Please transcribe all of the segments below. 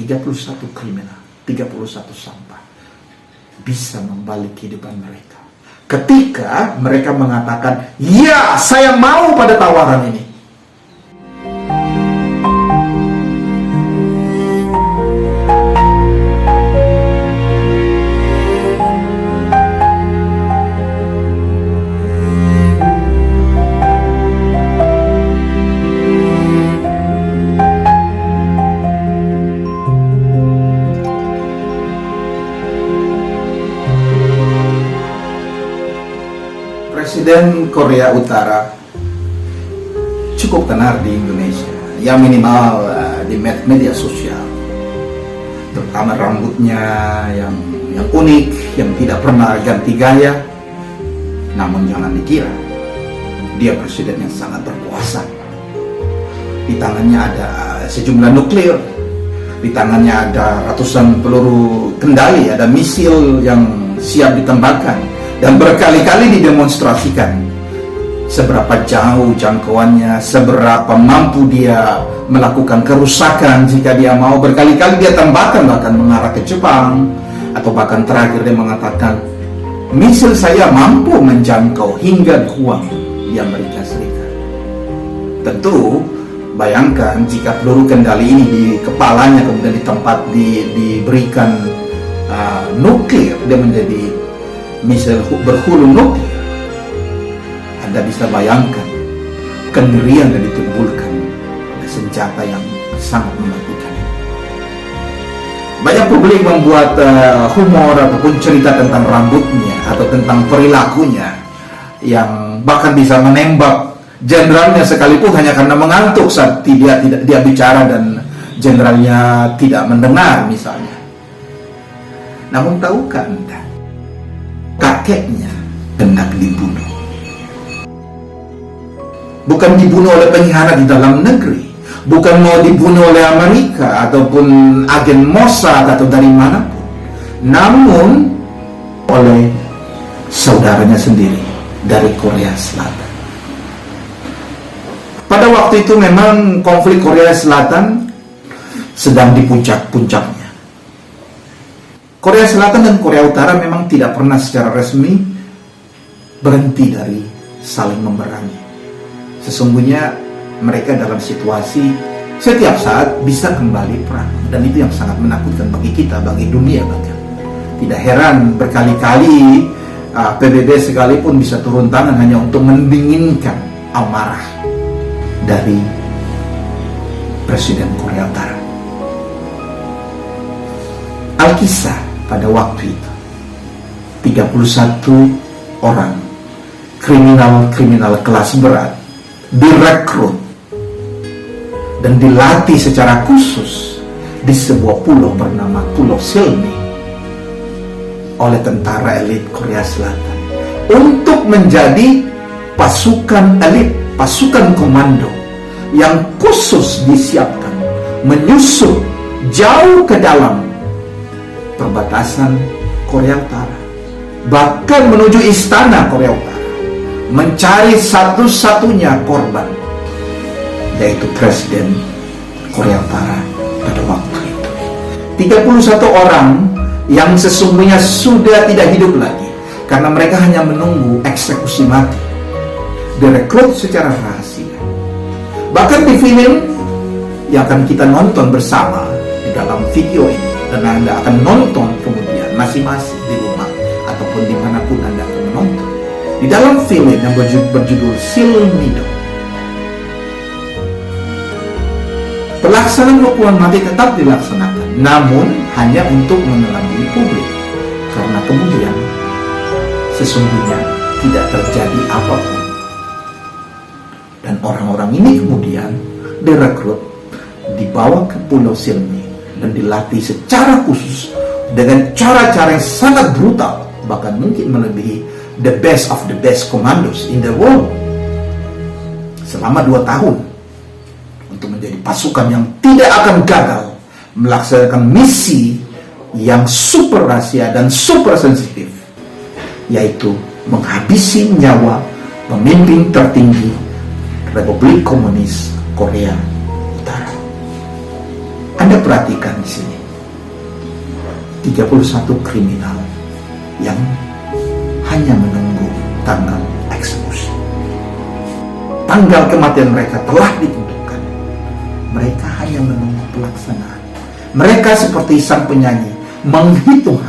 31 kriminal, 31 sampah bisa membalik kehidupan mereka ketika mereka mengatakan, ya saya mau pada tawaran ini. Presiden Korea Utara cukup tenar di Indonesia, ya minimal di media sosial, terutama rambutnya yang unik, yang tidak pernah ganti gaya. Namun jangan dikira dia presiden yang sangat berkuasa. Di tangannya ada sejumlah nuklir, di tangannya ada ratusan peluru kendali, ada misil yang siap ditembakkan, dan berkali-kali didemonstrasikan seberapa jauh jangkauannya, seberapa mampu dia melakukan kerusakan jika dia mau. Berkali-kali dia tembakkan, bahkan mengarah ke Jepang, atau bahkan terakhir dia mengatakan, misil saya mampu menjangkau hingga Guam di Amerika Serikat. Tentu bayangkan jika peluru kendali ini di kepalanya kemudian diberikan nuklir, dia menjadi misil berhulu nuklir. Anda bisa bayangkan kengerian yang ditimbulkan oleh senjata yang sangat mematikan. Banyak publik membuat humor ataupun cerita tentang rambutnya atau tentang perilakunya, yang bahkan bisa menembak jenderalnya sekalipun hanya karena mengantuk saat dia bicara dan jenderalnya tidak mendengar misalnya. Namun tahukah Anda, kakeknya hendak dibunuh. Bukan dibunuh oleh pengkhianat di dalam negeri, bukan mau dibunuh oleh Amerika ataupun agen Mossad atau dari manapun, namun oleh saudaranya sendiri dari Korea Selatan. Pada waktu itu memang konflik Korea Selatan sedang di puncak-puncaknya. Korea Selatan dan Korea Utara memang tidak pernah secara resmi berhenti dari saling memerangi. Sesungguhnya mereka dalam situasi setiap saat bisa kembali perang, dan itu yang sangat menakutkan bagi kita, bagi dunia bahkan. Tidak heran berkali-kali PBB sekalipun bisa turun tangan hanya untuk mendinginkan amarah dari Presiden Korea Utara. Alkisah pada waktu itu 31 orang kriminal kelas berat direkrut dan dilatih secara khusus di sebuah pulau bernama Pulau Silmi oleh tentara elit Korea Selatan untuk menjadi pasukan elit, pasukan komando yang khusus disiapkan menyusup jauh ke dalam perbatasan Korea Utara, bahkan menuju istana Korea Utara, mencari satu-satunya korban, yaitu Presiden Korea Utara pada waktu itu. 31 orang yang sesungguhnya sudah tidak hidup lagi karena mereka hanya menunggu eksekusi mati, direkrut secara rahasia. Bahkan di film yang akan kita nonton bersama di dalam video ini, dan Anda akan nonton kemudian masing-masing di rumah ataupun dimanapun Anda akan menonton, di dalam film yang berjudul Silmido, pelaksanaan hukuman mati tetap dilaksanakan, namun hanya untuk mengelabui publik, karena kemudian sesungguhnya tidak terjadi apapun. Dan orang-orang ini kemudian direkrut, dibawa ke Pulau Silmi dan dilatih secara khusus dengan cara-cara yang sangat brutal, bahkan mungkin melebihi the best of the best commandos in the world, selama 2 tahun untuk menjadi pasukan yang tidak akan gagal melaksanakan misi yang super rahasia dan super sensitif, yaitu menghabisi nyawa pemimpin tertinggi Republik Komunis Korea Utara. Anda perhatikan di sini 31 kriminal yang hanya menunggu tanggal eksekusi. Tanggal kematian mereka telah ditentukan. Mereka hanya menunggu pelaksanaan. Mereka seperti sang penyanyi menghitung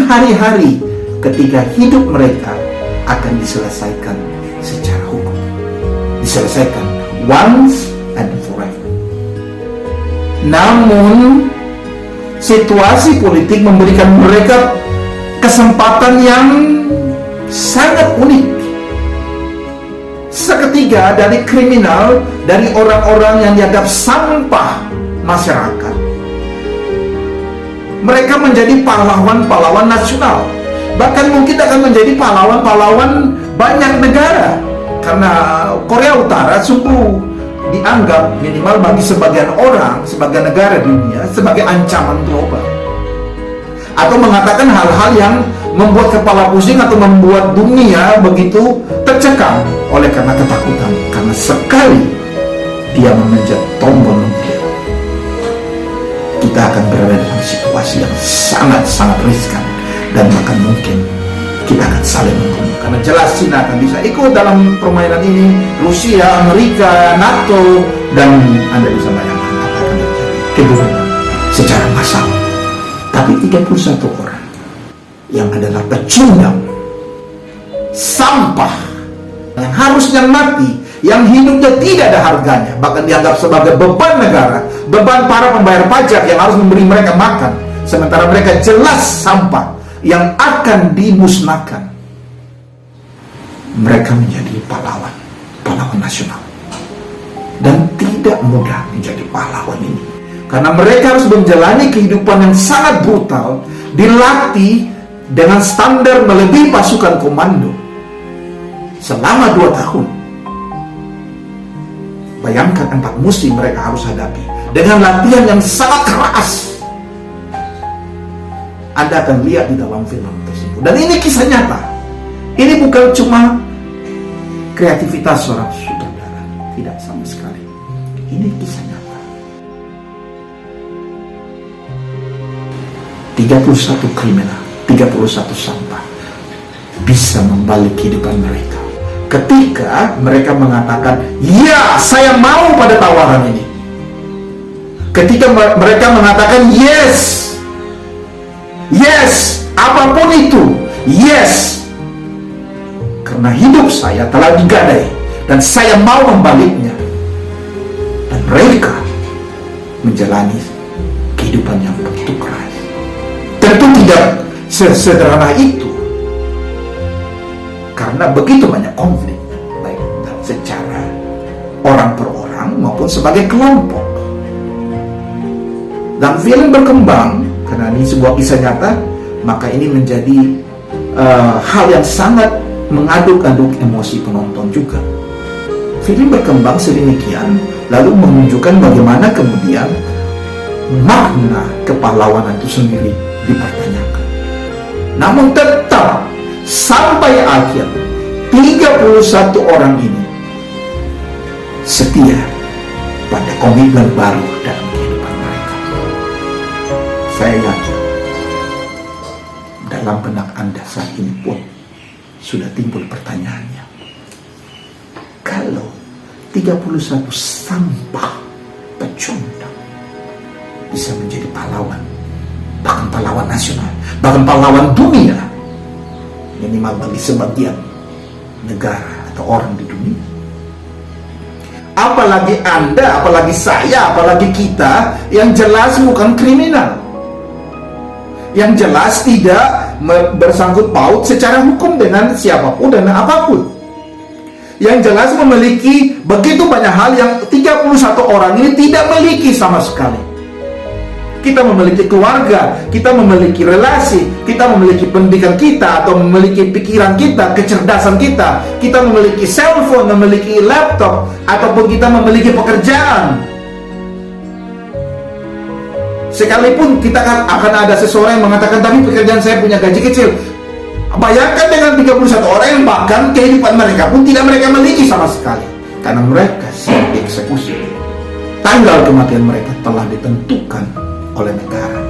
hari-hari ketika hidup mereka akan diselesaikan secara hukum, diselesaikan once and forever. Namun situasi politik memberikan mereka kesempatan yang sangat unik. Seketika dari kriminal, dari orang-orang yang dianggap sampah masyarakat, mereka menjadi pahlawan-pahlawan nasional. Bahkan mungkin akan menjadi pahlawan-pahlawan banyak negara. Karena Korea Utara sungguh dianggap minimal bagi sebagian orang, sebagian negara di dunia, sebagai ancaman global. Atau mengatakan hal-hal yang membuat kepala pusing atau membuat dunia begitu tercekam oleh karena ketakutan. Karena sekali dia memencet tombol nuklir, kita akan berada dalam situasi yang sangat-sangat riskan. Dan bahkan mungkin kita akan saling membunuh. Karena jelas Cina akan bisa ikut dalam permainan ini, Rusia, Amerika, NATO, dan Anda bisa bayangkan apa akan terjadi. Kebunuhan secara massal. Tapi 31 orang yang adalah pecundang, sampah, yang harusnya mati, yang hidupnya tidak ada harganya, bahkan dianggap sebagai beban negara, beban para pembayar pajak yang harus memberi mereka makan, sementara mereka jelas sampah yang akan dimusnahkan. Mereka menjadi pahlawan nasional. Dan tidak mudah menjadi pahlawan ini, karena mereka harus menjalani kehidupan yang sangat brutal, dilatih dengan standar melebihi pasukan komando selama 2 tahun. Bayangkan 4 musim mereka harus hadapi dengan latihan yang sangat keras. Anda akan lihat di dalam film tersebut. Dan ini kisah nyata. Ini bukan cuma kreativitas seorang sutradara. Tidak sama sekali. Ini kisah nyata. 31 kriminal, 31 sampah bisa membalik kehidupan mereka. Ketika mereka mengatakan, ya, saya mau pada tawaran ini. Ketika mereka mengatakan, yes, apapun itu, yes, karena hidup saya telah digadai dan saya mau membaliknya. Dan mereka menjalani kehidupan yang begitu keras. Tentu tidak sesederhana itu, karena begitu banyak konflik, baik secara orang per orang maupun sebagai kelompok. Dan film berkembang karena ini sebuah kisah nyata, maka ini menjadi hal yang sangat mengaduk-aduk emosi penonton juga. Film berkembang sedemikian, lalu menunjukkan bagaimana kemudian makna kepahlawanan itu sendiri dipertanyakan. Namun tetap sampai akhir 31 orang ini setia pada komitmen baru dalam kehidupan mereka. Saya yakin dalam benak Anda saat ini pun sudah timbul pertanyaannya. Kalau 31 sampah pecundang bisa menjadi pahlawan, bahkan pahlawan nasional, bahkan pahlawan dunia, minimal bagi sebagian negara atau orang di dunia, apalagi Anda, apalagi saya, apalagi kita yang jelas bukan kriminal, yang jelas tidak bersangkut paut secara hukum dengan siapapun dan apapun, yang jelas memiliki begitu banyak hal yang 31 orang ini tidak memiliki sama sekali. Kita memiliki keluarga, kita memiliki relasi, kita memiliki pendidikan kita, atau memiliki pikiran kita, kecerdasan kita, kita memiliki cellphone, memiliki laptop, ataupun kita memiliki pekerjaan. Sekalipun kita akan ada seseorang yang mengatakan, tapi pekerjaan saya punya gaji kecil. Bayangkan dengan 31 orang yang bahkan kehidupan mereka pun tidak mereka miliki sama sekali, karena mereka siap dieksekusi. tanggal kematian mereka telah ditentukan oleh negara.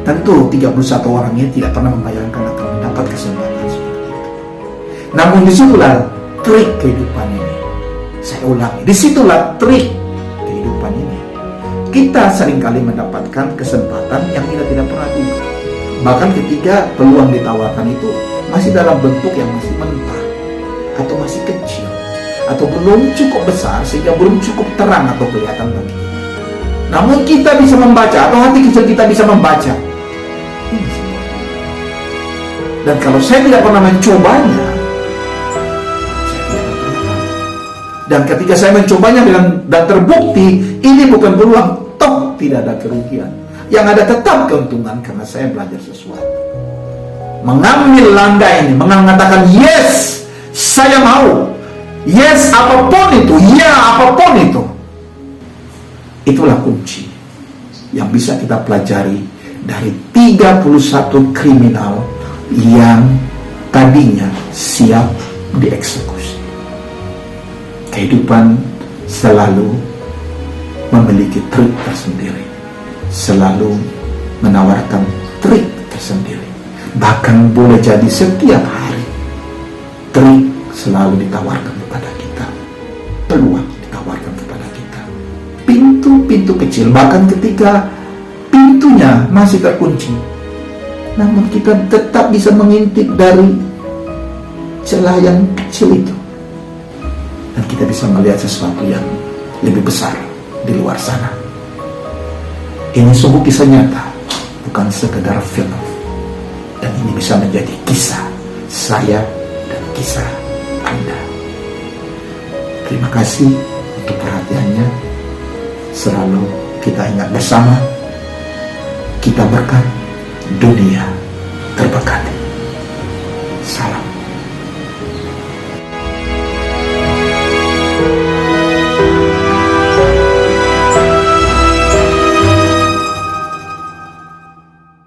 Tentu 31 orang ini tidak pernah membayangkan akan mendapat kesempatan seperti itu. Namun disitulah trik kehidupan ini. Saya ulangi, disitulah trik kehidupan ini. Kita seringkali mendapatkan kesempatan yang kita tidak pernah duga. Bahkan ketika peluang ditawarkan itu masih dalam bentuk yang masih mentah, atau masih kecil, atau belum cukup besar sehingga belum cukup terang atau kelihatan bagi kita. Namun kita bisa membaca, atau hati kecil kita bisa membaca, ini semua. Dan kalau saya tidak pernah mencobanya, saya tidak akan pernah tahu. Dan ketika saya mencobanya dan terbukti ini bukan peluang, toh tidak ada kerugian. Yang ada tetap keuntungan karena saya belajar sesuatu. Mengambil langkah ini, mengatakan yes, saya mau. Yes, apapun itu, ya apapun itu. Itulah kunci yang bisa kita pelajari dari 31 kriminal yang tadinya siap dieksekusi. Kehidupan selalu memiliki trik tersendiri, selalu menawarkan trik tersendiri. Bahkan boleh jadi setiap hari trik selalu ditawarkan kepada kita, peluang ditawarkan kepada kita, pintu-pintu kecil, bahkan ketika pintunya masih terkunci, namun kita tetap bisa mengintip dari celah yang kecil itu, dan kita bisa melihat sesuatu yang lebih besar di luar sana. Ini sungguh kisah nyata, bukan sekedar film. Dan ini bisa menjadi kisah saya dan kisah Anda. Terima kasih untuk perhatiannya. Selalu kita ingat bersama, kita berkat, dunia terberkati.